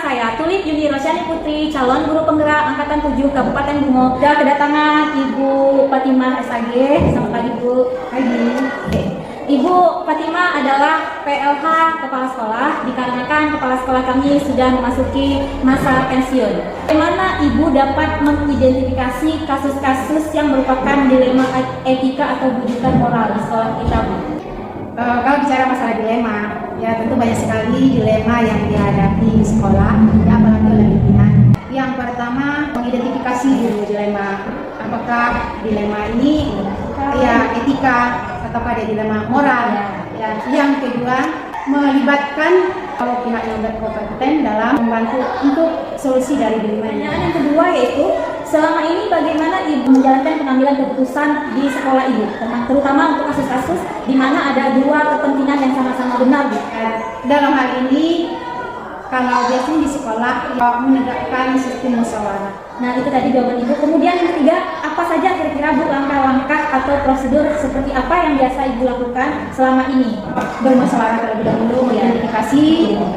saya, Tulip Yuni Rosyani Putri, calon guru penggerak Angkatan 7 Kabupaten Bungo. Sudah kedatangan Ibu Fatimah SAG. Selamat pagi, Bu. Pagi. Oke. Ibu Fatimah adalah PLH Kepala Sekolah, dikarenakan Kepala Sekolah kami sudah memasuki masa pensiun. Bagaimana Ibu dapat mengidentifikasi kasus-kasus yang merupakan dilema etika atau bujukan moral di sekolah kita, Bu? Kalau bicara masalah dilema, ya tentu banyak sekali dilema yang dihadapi di sekolah, ya apalagi oleh pimpinan. Yang pertama, mengidentifikasi dulu dilema. Apakah dilema ini ya etika ataukah dia dilema moral? Ya. Yang kedua, melibatkan kalau pihak yang berkompeten dalam membantu untuk solusi dari dilema ini. Yang kedua yaitu, selama ini bagaimana Ibu menjalankan pengambilan keputusan di sekolah Ibu, terutama untuk kasus-kasus di mana ada dua kepentingan yang sama-sama benar, Bu? Dalam hal ini, kalau biasanya di sekolah menegakkan sistem musyawarah. Nah, itu tadi jawaban Ibu. Kemudian yang ketiga, apa saja kira-kira Bu langkah-langkah atau prosedur seperti apa yang biasa Ibu lakukan selama ini? Bermusyawarah terlebih dahulu, mengidentifikasi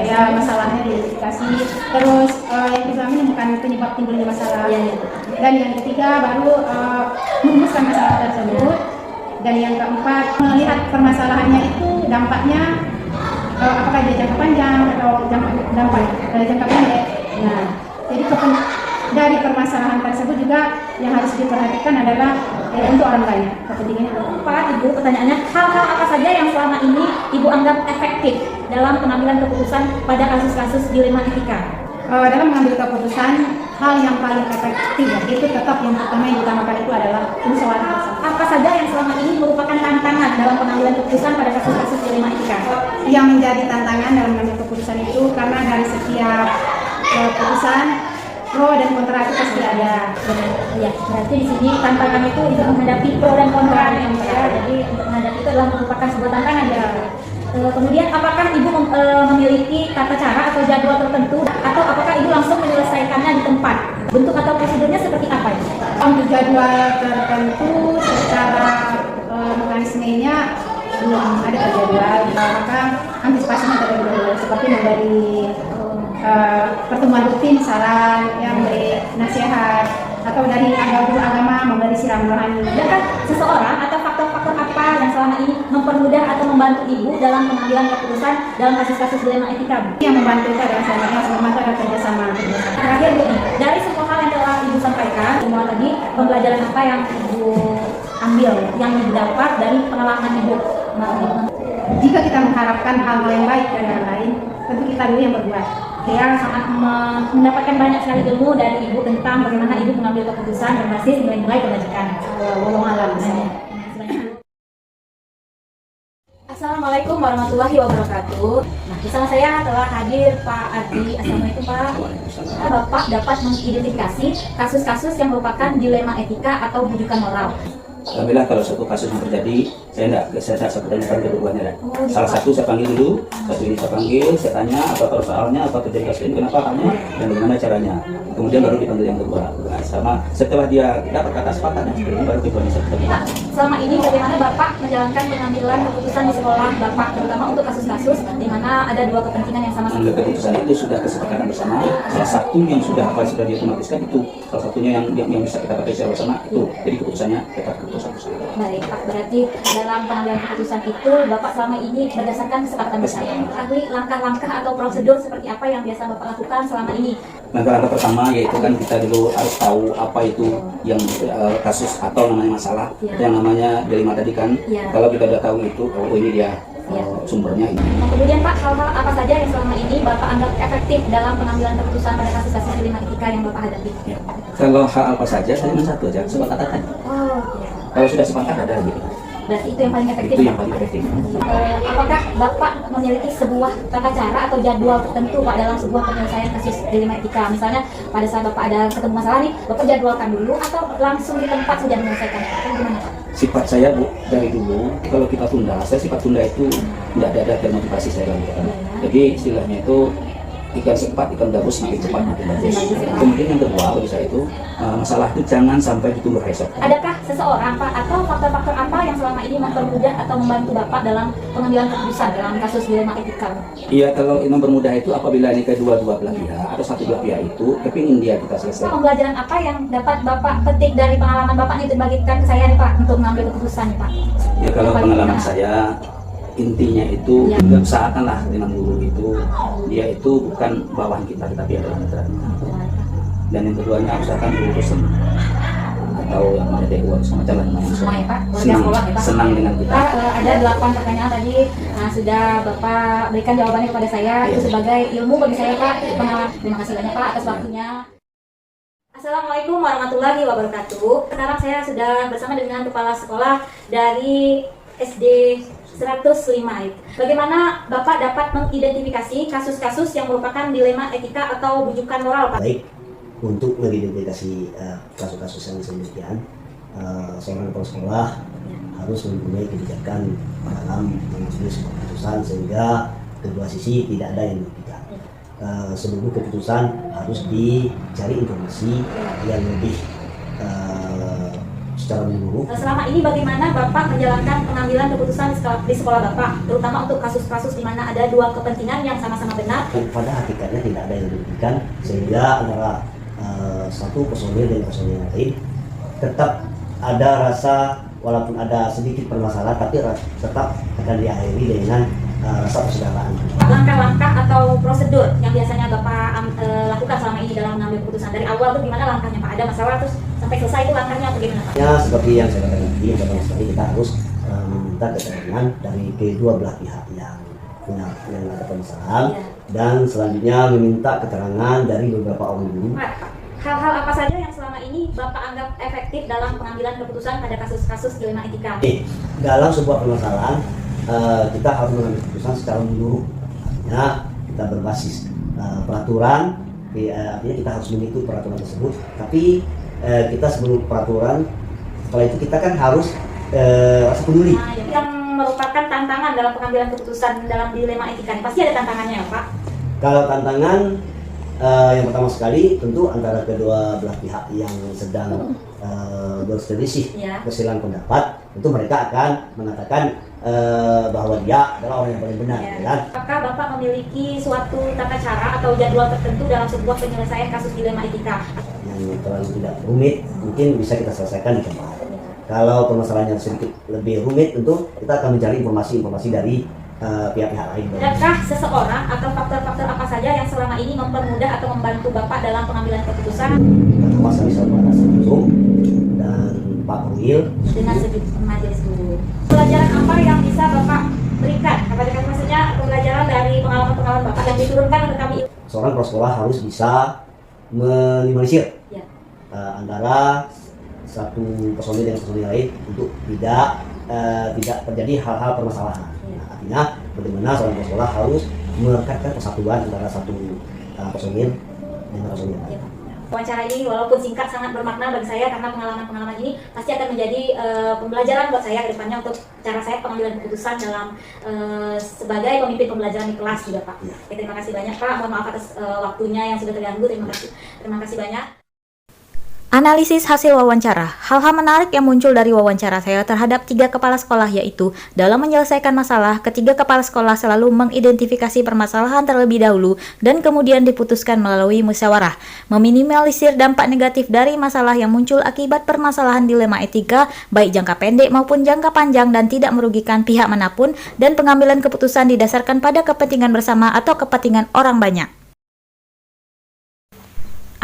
ya masalahnya, diidentifikasi. Terus yang kedua menemukan penyebab timbulnya masalah. Dan yang ketiga baru merumuskan masalah tersebut. Dan yang keempat, melihat permasalahannya itu dampaknya apakah dia jangka panjang atau dampak jangka pendek. Nah, jadi dari permasalahan tersebut juga yang harus diperhatikan adalah untuk orang lain kepentingan. Pak Ibu, pertanyaannya, hal-hal apa saja yang selama ini Ibu anggap efektif dalam pengambilan keputusan pada kasus-kasus dilema etika? Dalam mengambil keputusan, hal yang paling efektif itu tetap yang pertama yang diutamakan itu adalah musyawarah bersama. Apa saja yang selama ini merupakan tantangan dalam pengambilan keputusan pada kasus-kasus dilema etika? Yang menjadi tantangan dalam mengambil keputusan itu karena dari setiap keputusan pro dan kontra itu pasti ada. Ya, berarti di sini tantangan itu untuk menghadapi pro dan kontra yang jadi untuk menghadapi itu adalah merupakan sebuah tantangan ya. Kemudian apakah Ibu memiliki tata cara atau jadwal tertentu atau apakah Ibu langsung menyelesaikannya di tempat? Bentuk atau prosedurnya seperti apa? Untuk jadwal tertentu secara mekanismenya belum ada jadwal, maka antisipasinya terlebih dahulu seperti memberi pertemuan rutin, saran, yang memberi nasihat, atau dari guru agama memberi siram rohani. Adakah seseorang atau faktor-faktor apa yang selama ini mempermudah atau membantu Ibu dalam pengambilan keputusan dalam kasus-kasus dilema etika, Bu? Yang membantu itu adalah sama kerjasama. Terakhir, Bu, dari semua hal yang telah Ibu sampaikan, semua tadi pembelajaran apa yang Ibu ambil, yang Ibu dapat dari pengalaman Ibu? Jika kita mengharapkan hal-hal yang baik dari orang lain, tentu kita dulu yang berbuat. Saya sangat mendapatkan banyak sekali ilmu dari Ibu tentang bagaimana Ibu mengambil keputusan berbasis nilai-nilai kebajikan. Wallahu a'lam. Assalamualaikum warahmatullahi wabarakatuh. Nah, bersama saya telah hadir Pak Ardi. Assalamualaikum Pak. Bapak dapat mengidentifikasi kasus-kasus yang merupakan dilema etika atau bujukan moral. Alhamdulillah kalau suatu kasus yang terjadi, saya tanyakan kedua-duanya. Salah satu saya panggil dulu, satu ini saya panggil, saya tanya apa persoalannya, apa terjadi kasus ini, kenapa halnya, dan bagaimana caranya. Kemudian baru dipanggil yang kedua. Nah, sama setelah dia dapat kata sepakat, baru keduanya saya ketemu. Pak, selama ini bagaimana Bapak menjalankan pengambilan keputusan di sekolah Bapak, terutama untuk kasus-kasus di mana ada dua kepentingan yang sama-sama? Mengambil keputusan itu sudah kesepakatan bersama. Salah satu yang sudah diotomatiskan itu, salah satunya yang bisa kita pakai secara bersama itu. Jadi keputusannya tetap keputusan bersama. Baik Pak, berarti dalam pengambilan keputusan itu Bapak selama ini berdasarkan kesepakatan bersama. Ketahui langkah-langkah atau prosedur seperti apa yang biasa Bapak lakukan selama ini? Langkah-langkah pertama yaitu kan kita dulu harus tahu apa itu yang kasus atau namanya masalah, yang namanya dilema tadi kan. Kalau kita udah tahu itu, oh ini dia sumbernya ini. Nah, kemudian Pak, hal-hal apa saja yang selama ini Bapak anggap efektif dalam pengambilan keputusan pada kasus-kasus dilema etika yang Bapak hadapi? Ya. Kalau hal apa saja, saya cuma satu aja, sepakat aja. Oh, kalau sudah sepakat ada gitu. Berarti itu yang paling efektif? Itu yang paling efektif. Apakah Bapak memiliki sebuah tata cara atau jadwal tertentu Pak dalam sebuah penyelesaian kasus dilema etika? Misalnya pada saat Bapak ada ketemu masalah nih, Bapak jadwalkan dulu atau langsung di tempat saja menyelesaikan? Gimana Pak? Sifat saya Bu, dari dulu kalau kita tunda, saya sifat tunda itu tidak ada termotivasi saya lakukan. Jadi istilahnya itu ikan cepat, ikan gabus makin cepat makin bagus. Kemudian yang kedua bagi saya itu masalah itu jangan sampai ditunggu esok. Adakah seseorang Pak atau faktor-faktor apa yang selama ini mempermudah atau membantu Bapak dalam pengambilan keputusan dalam kasus dilema etika? Iya, kalau mempermudah itu apabila ini kedua belah pihak atau satu belah pihak itu kepingin dia kita selesai. Pembelajaran apa yang dapat Bapak petik dari pengalaman Bapak ini dibagikan ke saya nih Pak untuk mengambil keputusan nih Pak? Ya kalau pengalaman saya intinya itu usahakanlah dengan guru itu dia itu bukan bawahan kita tetapi adalah mitra kita. Dan yang keduanya usahakan guru itu senang atau yang ada dewa semacam namanya Semua ya Pak, senang, sekolah ya Pak. senang dengan kita. Ada 8 pertanyaan tadi sudah Bapak berikan jawabannya kepada saya. Itu sebagai ilmu bagi saya Pak. Terima kasih banyak Pak atas waktunya. Assalamualaikum warahmatullahi wabarakatuh. Sekarang saya sudah bersama dengan kepala sekolah dari SD 105. Bagaimana Bapak dapat mengidentifikasi kasus-kasus yang merupakan dilema etika atau bujukan moral Pak? Baik, untuk mengidentifikasi kasus-kasus yang demikian, seorang kepala sekolah harus mempunyai kebijakan dalam mengambil sebuah keputusan sehingga kedua sisi tidak ada yang dirugikan. Sebelum keputusan harus dicari informasi yang lebih secara menyeluruh. Selama ini bagaimana Bapak menjalankan pengambilan keputusan di sekolah Bapak, terutama untuk kasus-kasus di mana ada dua kepentingan yang sama-sama benar? Pada hakikatnya tidak ada yang dirugikan sehingga antara satu personil dan personil yang lain tetap ada rasa, walaupun ada sedikit permasalahan tapi tetap akan diakhiri dengan rasa persaudaraan. Langkah-langkah atau prosedur yang biasanya Bapak lakukan selama ini dalam mengambil keputusan dari awal itu gimana langkahnya Pak? Ada masalah terus sampai selesai itu langkahnya apa gimana Pak? Ya seperti yang saya katakan tadi, yang pertama sekali kita harus meminta keterangan dari kedua belah pihak yang ada permasalahan dan selanjutnya meminta keterangan dari beberapa orang guru. Pak, hal-hal apa saja yang selama ini Bapak anggap efektif dalam pengambilan keputusan pada kasus-kasus dilema etika? Dalam sebuah permasalahan kita harus mengambil keputusan secara menyeluruh. Artinya kita berbasis peraturan, artinya kita harus mengikuti peraturan tersebut. Tapi kita sebelum peraturan, setelah itu kita kan harus rasa peduli. Yang merupakan tantangan dalam pengambilan keputusan dalam dilema etika, pasti ada tantangannya ya Pak? Kalau tantangan yang pertama sekali tentu antara kedua belah pihak yang sedang berselisih, berselang pendapat, tentu mereka akan mengatakan bahwa dia adalah orang yang paling benar. Kan? Apakah Bapak memiliki suatu tata cara atau jadwal tertentu dalam sebuah penyelesaian kasus dilema etika? Yang terlalu tidak rumit mungkin bisa kita selesaikan di tempat. Kalau permasalahan yang sedikit lebih rumit, tentu kita akan mencari informasi dari pihak-pihap lain. Adakah seseorang atau faktor-faktor apa saja yang selama ini mempermudah atau membantu Bapak dalam pengambilan keputusan? Pertama sekali Pak Nasrul dan Pak Wil dengan majelis guru. Pelajaran apa yang bisa Bapak berikan? Apakah maksudnya pembelajaran dari pengalaman-pengalaman Bapak yang diturunkan ke kami? Seorang kepala sekolah harus bisa meminimalisir antara satu personil dengan personil lain untuk tidak terjadi hal-hal permasalahan. Artinya bagaimana seorang kepala sekolah harus merekatkan persatuan antara satu personil dengan personil lain. Wawancara ini walaupun singkat sangat bermakna bagi saya karena pengalaman-pengalaman ini pasti akan menjadi pembelajaran buat saya ke depannya untuk cara saya pengambilan keputusan dalam sebagai pemimpin pembelajaran di kelas juga Pak. Terima kasih banyak Pak, mohon maaf atas waktunya yang sudah terganggu. Terima kasih banyak. Analisis hasil wawancara. Hal-hal menarik yang muncul dari wawancara saya terhadap 3 kepala sekolah yaitu dalam menyelesaikan masalah, ketiga kepala sekolah selalu mengidentifikasi permasalahan terlebih dahulu dan kemudian diputuskan melalui musyawarah, meminimalisir dampak negatif dari masalah yang muncul akibat permasalahan dilema etika baik jangka pendek maupun jangka panjang dan tidak merugikan pihak manapun, dan pengambilan keputusan didasarkan pada kepentingan bersama atau kepentingan orang banyak.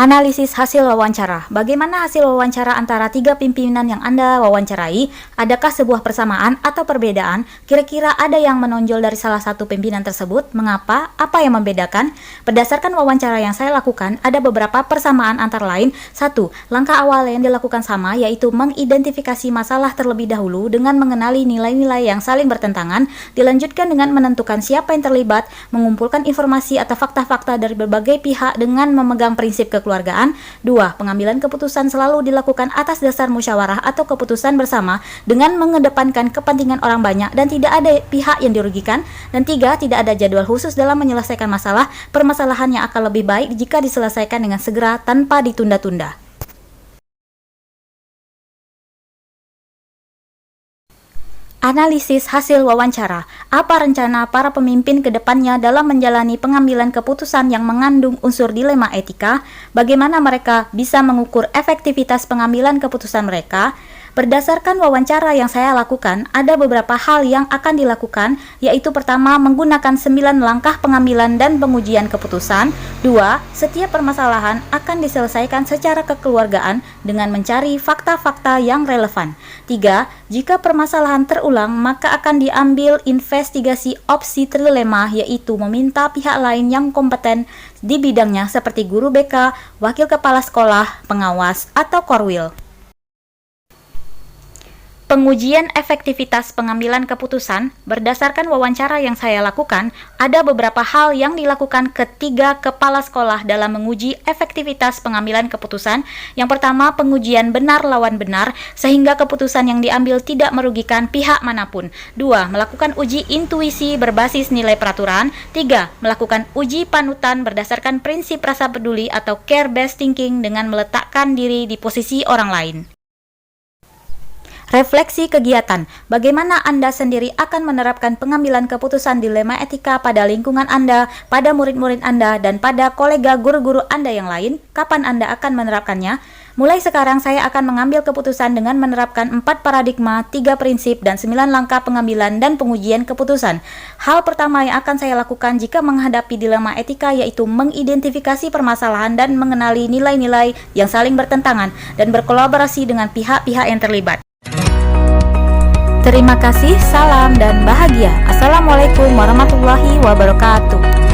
Analisis hasil wawancara. Bagaimana hasil wawancara antara 3 pimpinan yang Anda wawancarai? Adakah sebuah persamaan atau perbedaan? Kira-kira ada yang menonjol dari salah satu pimpinan tersebut? Mengapa? Apa yang membedakan? Berdasarkan wawancara yang saya lakukan, ada beberapa persamaan antara lain. 1. Langkah awal yang dilakukan sama, yaitu mengidentifikasi masalah terlebih dahulu dengan mengenali nilai-nilai yang saling bertentangan, dilanjutkan dengan menentukan siapa yang terlibat, mengumpulkan informasi atau fakta-fakta dari berbagai pihak dengan memegang prinsip kekeluargaan kekeluargaan. 2. Pengambilan keputusan selalu dilakukan atas dasar musyawarah atau keputusan bersama dengan mengedepankan kepentingan orang banyak dan tidak ada pihak yang dirugikan. Dan 3. Tidak ada jadwal khusus dalam menyelesaikan masalah. Permasalahan yang akan lebih baik jika diselesaikan dengan segera tanpa ditunda-tunda. Analisis hasil wawancara. Apa rencana para pemimpin ke depannya dalam menjalani pengambilan keputusan yang mengandung unsur dilema etika? Bagaimana mereka bisa mengukur efektivitas pengambilan keputusan mereka? Berdasarkan wawancara yang saya lakukan, ada beberapa hal yang akan dilakukan, yaitu pertama, menggunakan 9 langkah pengambilan dan pengujian keputusan. 2. Setiap permasalahan akan diselesaikan secara kekeluargaan dengan mencari fakta-fakta yang relevan. 3. Jika permasalahan terulang, maka akan diambil investigasi opsi trilema, yaitu meminta pihak lain yang kompeten di bidangnya seperti guru BK, wakil kepala sekolah, pengawas, atau korwil. Pengujian efektivitas pengambilan keputusan. Berdasarkan wawancara yang saya lakukan, ada beberapa hal yang dilakukan ketiga kepala sekolah dalam menguji efektivitas pengambilan keputusan. Yang pertama, pengujian benar lawan benar, sehingga keputusan yang diambil tidak merugikan pihak manapun. 2. Melakukan uji intuisi berbasis nilai peraturan. 3. Melakukan uji panutan berdasarkan prinsip rasa peduli atau care-based thinking dengan meletakkan diri di posisi orang lain. Refleksi kegiatan. Bagaimana Anda sendiri akan menerapkan pengambilan keputusan dilema etika pada lingkungan Anda, pada murid-murid Anda, dan pada kolega guru-guru Anda yang lain? Kapan Anda akan menerapkannya? Mulai sekarang saya akan mengambil keputusan dengan menerapkan 4 paradigma, 3 prinsip, dan 9 langkah pengambilan dan pengujian keputusan. Hal pertama yang akan saya lakukan jika menghadapi dilema etika yaitu mengidentifikasi permasalahan dan mengenali nilai-nilai yang saling bertentangan dan berkolaborasi dengan pihak-pihak yang terlibat. Terima kasih, salam dan bahagia. Assalamualaikum warahmatullahi wabarakatuh.